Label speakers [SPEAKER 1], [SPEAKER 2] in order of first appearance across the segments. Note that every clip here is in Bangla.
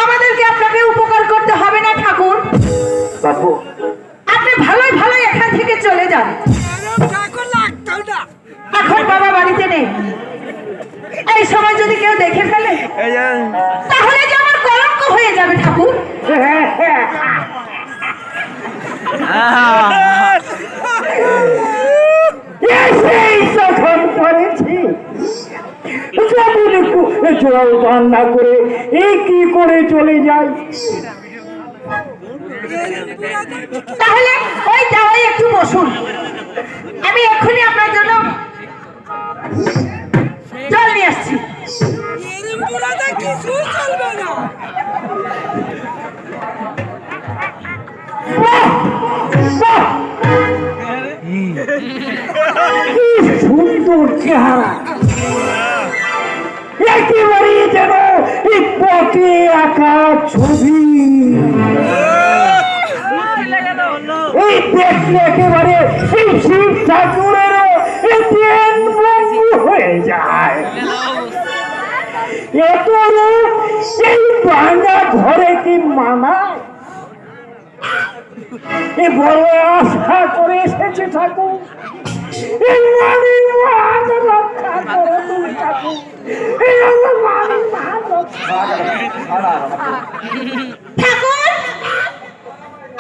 [SPEAKER 1] আমাদেরকে আপনাকে উপকার করতে হবে না ঠাকুর।
[SPEAKER 2] বাবু
[SPEAKER 1] আপনি ভালোই ভালোই এখান থেকে চলে যান। এখন বাবা বাড়িতে নেই। এই সময় যদি কেউ দেখে ফেলে তাহলে যে আমার কলঙ্ক হয়ে যাবে ঠাকুর।
[SPEAKER 2] যখন করেছি জল পান না করে এই কি করে চলে যায়।
[SPEAKER 1] তাহলে ওই যাওয়াই একটু বসুন, আমি এক্ষুনি আপনার জন্য জল নিয়ে আসছি।
[SPEAKER 2] সুন্দর চেহারা, একেবারে যেন এই পথে আঁকা ছবি। এই দেখলে একেবারে এই শিব ঠাকুরেরও বন্ধু হয়ে যায়। এত রূপ সেই ভাঙা ঘরে কি মানায়? এ বড় আশা করে এসেছে ঠাকুর, এই মানির মান রক্ষা করো তুমি ঠাকুর, এই আমার মানির মান রক্ষা
[SPEAKER 1] ঠাকুর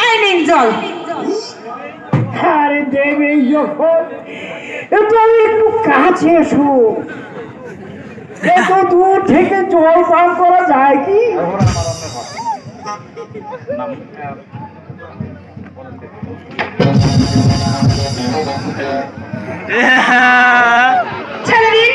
[SPEAKER 1] এই নিন জল।
[SPEAKER 2] আরে দেবে যখন তুমি একটু কাছে এসো। এত দূর থেকে জল পান করা যায় কি?
[SPEAKER 1] ছেড়ে দিন,